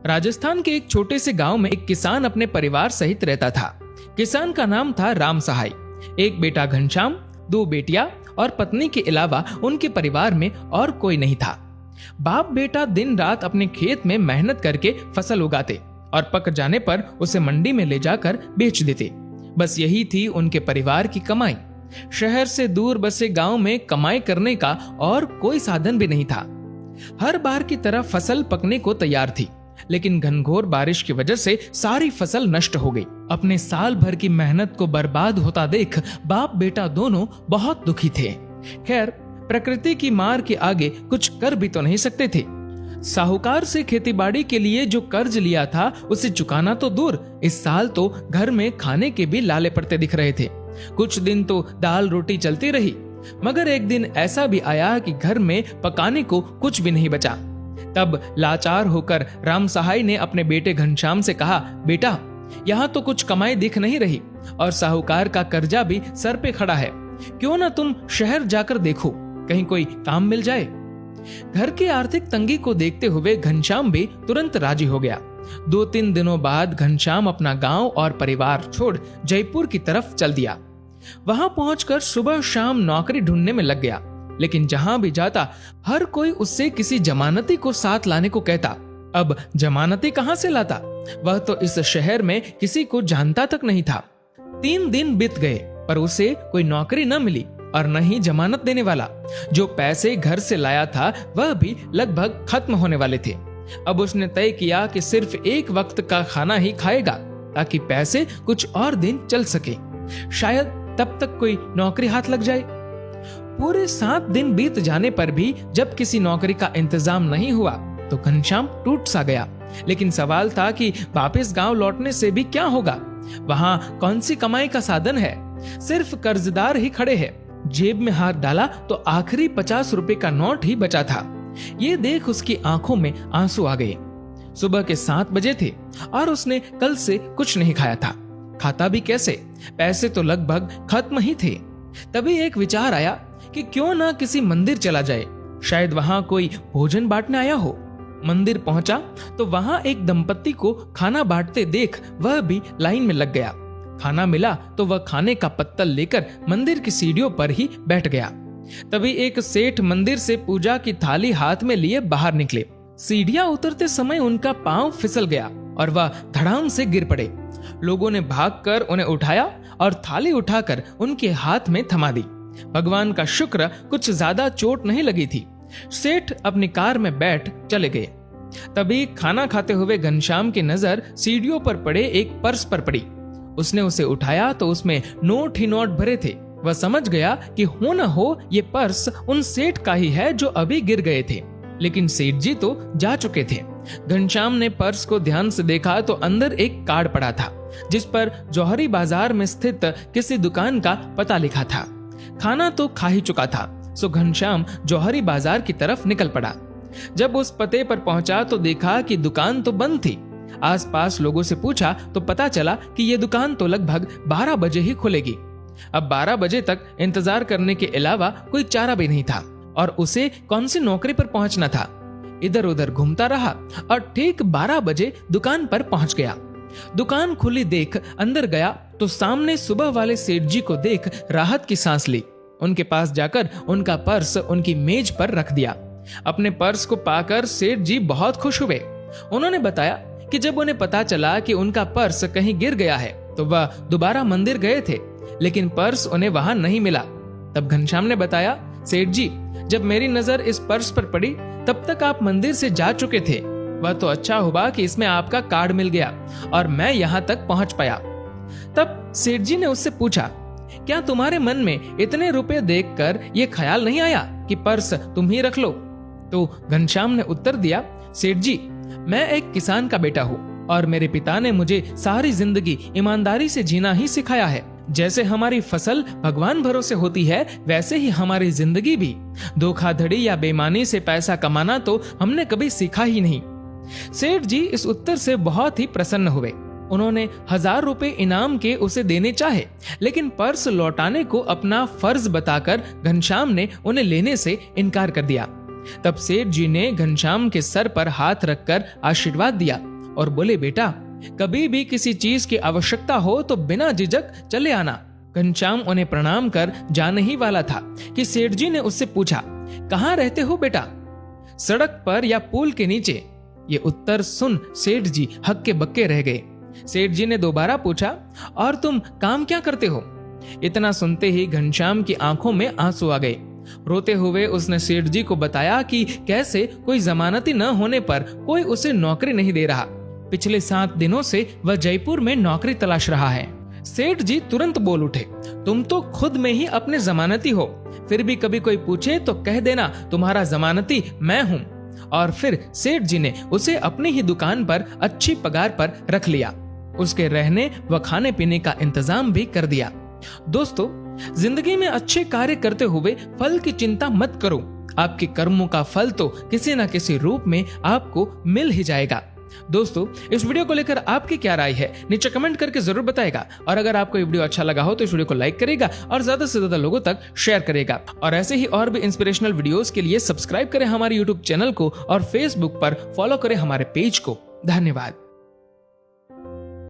राजस्थान के एक छोटे से गांव में एक किसान अपने परिवार सहित रहता था। किसान का नाम था राम सहाय। एक बेटा घनश्याम, 2 बेटियां और पत्नी के अलावा उनके परिवार में और कोई नहीं था। बाप बेटा दिन रात अपने खेत में मेहनत करके फसल उगाते और पक जाने पर उसे मंडी में ले जाकर बेच देते। बस यही थी उनके परिवार की कमाई। शहर से दूर बसे गांव में कमाई करने का और कोई साधन भी नहीं था। हर बार की तरह फसल पकने को तैयार थी, लेकिन घनघोर बारिश की वजह से सारी फसल नष्ट हो गई। अपने साल भर की मेहनत को बर्बाद होता देख बाप बेटा दोनों बहुत दुखी थे। खैर, प्रकृति की मार के आगे कुछ कर भी तो नहीं सकते थे। साहूकार से खेतीबाड़ी के लिए जो कर्ज लिया था उसे चुकाना तो दूर, इस साल तो घर में खाने के भी लाले पड़ते दिख रहे थे। कुछ दिन तो दाल रोटी चलती रही, मगर एक दिन ऐसा भी आया कि घर में पकाने को कुछ भी नहीं बचा। तब लाचार होकर राम सहाय ने अपने बेटे घनश्याम से कहा, बेटा, यहाँ तो कुछ कमाई दिख नहीं रही और साहूकार का कर्जा भी सर पे खड़ा है। क्यों ना तुम शहर जाकर देखो, कहीं कोई काम मिल जाए। घर की आर्थिक तंगी को देखते हुए घनश्याम भी तुरंत राजी हो गया। 2-3 दिनों बाद घनश्याम अपना गांव और परिवार छोड़ जयपुर की तरफ चल दिया। वहां पहुंचकर सुबह शाम नौकरी ढूंढने में लग गया, लेकिन जहां भी जाता हर कोई उससे किसी जमानती को साथ लाने को कहता। अब जमानती कहां से लाता? वह तो इस शहर में किसी को जानता तक नहीं था। 3 दिन बीत गए पर उसे कोई नौकरी न मिली और न ही जमानत देने वाला। जो पैसे घर से लाया था वह भी लगभग खत्म होने वाले थे। अब उसने तय किया कि सिर्फ एक वक्त का खाना ही खाएगा ताकि पैसे कुछ और दिन चल सके। शायद तब तक कोई नौकरी हाथ लग जाए। पूरे 7 दिन बीत जाने पर भी जब किसी नौकरी का इंतजाम नहीं हुआ तो घनश्याम टूट सा गया। लेकिन सवाल था कि वापस गांव लौटने से भी क्या होगा? वहां कौन सी कमाई का साधन है? सिर्फ कर्जदार ही खड़े हैं। जेब में हाथ डाला तो आखिरी 50 रुपए का नोट ही बचा था। ये देख उसकी आंखों में आंसू आ गए। सुबह के 7 बजे थे और उसने कल से कुछ नहीं खाया था। खाता भी कैसे? पैसे तो लगभग खत्म ही थे। तभी एक विचार आया कि क्यों ना किसी मंदिर चला जाए, शायद वहां कोई भोजन बांटने आया हो। मंदिर पहुंचा तो वहां एक दंपत्ति को खाना बांटते देख वह भी लाइन में लग गया। खाना मिला तो वह खाने का पत्तल लेकर मंदिर की सीढ़ियों पर ही बैठ गया। तभी एक सेठ मंदिर से पूजा की थाली हाथ में लिए बाहर निकले। सीढ़ियां उतरते समय उनका पांव फिसल गया और वह धड़ाम से गिर पड़े। लोगों ने भागकर उन्हें उठाया और थाली उठाकर उनके हाथ में थमा दी। भगवान का शुक्र कुछ ज्यादा चोट नहीं लगी थी। सेठ अपनी कार में बैठ चले गए। तभी खाना खाते हुए घनश्याम की नजर सीढ़ियों पर पड़े एक पर्स पर पड़ी। उसने उसे उठाया तो उसमें नोट ही नोट भरे थे। वह समझ गया कि हो न हो ये पर्स उन सेठ का ही है जो अभी गिर गए थे, लेकिन सेठ जी तो जा चुके थे। घनश्याम ने पर्स को ध्यान से देखा तो अंदर एक कार्ड पड़ा था जिस पर जौहरी बाजार में स्थित किसी दुकान का पता लिखा था। खाना तो खा ही चुका था, सो घनश्याम जौहरी बाजार की तरफ निकल पड़ा। जब उस पते पर पहुंचा तो देखा कि दुकान तो बंद थी। आसपास लोगों से पूछा तो पता चला कि यह दुकान तो लगभग 12 बजे ही खुलेगी। अब 12 बजे तक इंतजार करने के अलावा कोई चारा भी नहीं था और उसे कौन सी नौकरी पर पहुंचना था। इधर उधर घूमता रहा और ठीक 12 बजे दुकान पर पहुंच गया। दुकान खुली देख अंदर गया तो सामने सुबह वाले सेठ जी को देख राहत की सांस ली। उनके पास जाकर उनका पर्स उनकी मेज पर रख दिया। अपने पर्स को पाकर सेठ जी बहुत खुश हुए। उन्होंने बताया कि जब उन्हें पता चला कि उनका पर्स कहीं गिर गया है तो वह दोबारा मंदिर गए थे, लेकिन पर्स उन्हें वहां नहीं मिला। तब घनश्याम ने बताया, सेठ जी, जब मेरी नजर इस पर्स पर पड़ी तब तक आप मंदिर से जा चुके थे। वह तो अच्छा हुआ कि इसमें आपका कार्ड मिल गया और मैं यहाँ तक पहुंच पाया। तब सेठ जी ने उससे पूछा, क्या तुम्हारे मन में इतने रुपए देखकर ये ख्याल नहीं आया कि पर्स तुम ही रख लो? तो घनश्याम ने उत्तर दिया, सेठ जी, मैं एक किसान का बेटा हूँ और मेरे पिता ने मुझे सारी जिंदगी ईमानदारी से जीना ही सिखाया है। जैसे हमारी फसल भगवान भरोसे होती है, वैसे ही हमारी जिंदगी भी। धोखाधड़ी या बेईमानी से पैसा कमाना तो हमने कभी सीखा ही नहीं। सेठ जी इस उत्तर से बहुत ही प्रसन्न हुए। उन्होंने 1000 रुपए इनाम के उसे देने चाहे, लेकिन पर्स लौटाने को अपना फर्ज बताकर घनश्याम ने उन्हें लेने से इनकार कर दिया। तब सेठ जी ने घनश्याम के सर पर हाथ रखकर आशीर्वाद दिया और बोले, बेटा कभी भी किसी चीज की आवश्यकता हो तो बिना झिझक चले आना। घनश्याम उन्हें प्रणाम कर जाने ही वाला था कि सेठ जी ने उससे पूछा, कहाँ रहते हो बेटा? सड़क पर या पुल के नीचे? ये उत्तर सुन सेठ जी हक्के बक्के रह गए। सेठ जी ने दोबारा पूछा, और तुम काम क्या करते हो? इतना सुनते ही घनश्याम की आंखों में आंसू आ गए। रोते हुए उसने सेठ जी को बताया कि कैसे कोई जमानती न होने पर कोई उसे नौकरी नहीं दे रहा। पिछले 7 दिनों से वह जयपुर में नौकरी तलाश रहा है। सेठ जी तुरंत बोल उठे, तुम तो खुद में ही अपने जमानती हो, फिर भी कभी कोई पूछे तो कह देना तुम्हारा जमानती मैं हूँ। और फिर सेठ जी ने उसे अपनी ही दुकान पर अच्छी पगार पर रख लिया। उसके रहने व खाने पीने का इंतजाम भी कर दिया। दोस्तों, जिंदगी में अच्छे कार्य करते हुए फल की चिंता मत करो। आपके कर्मों का फल तो किसी न किसी रूप में आपको मिल ही जाएगा। दोस्तों, इस वीडियो को लेकर आपकी क्या राय है नीचे कमेंट करके जरूर बताएगा। और अगर आपको ये वीडियो अच्छा लगा हो तो इस वीडियो को लाइक करेगा और ज्यादा से ज्यादा लोगों तक शेयर करेगा। और ऐसे ही और भी इंस्पिरेशनल वीडियोस के लिए सब्सक्राइब करें हमारे यूट्यूब चैनल को और फेसबुक पर फॉलो करें हमारे पेज को। धन्यवाद।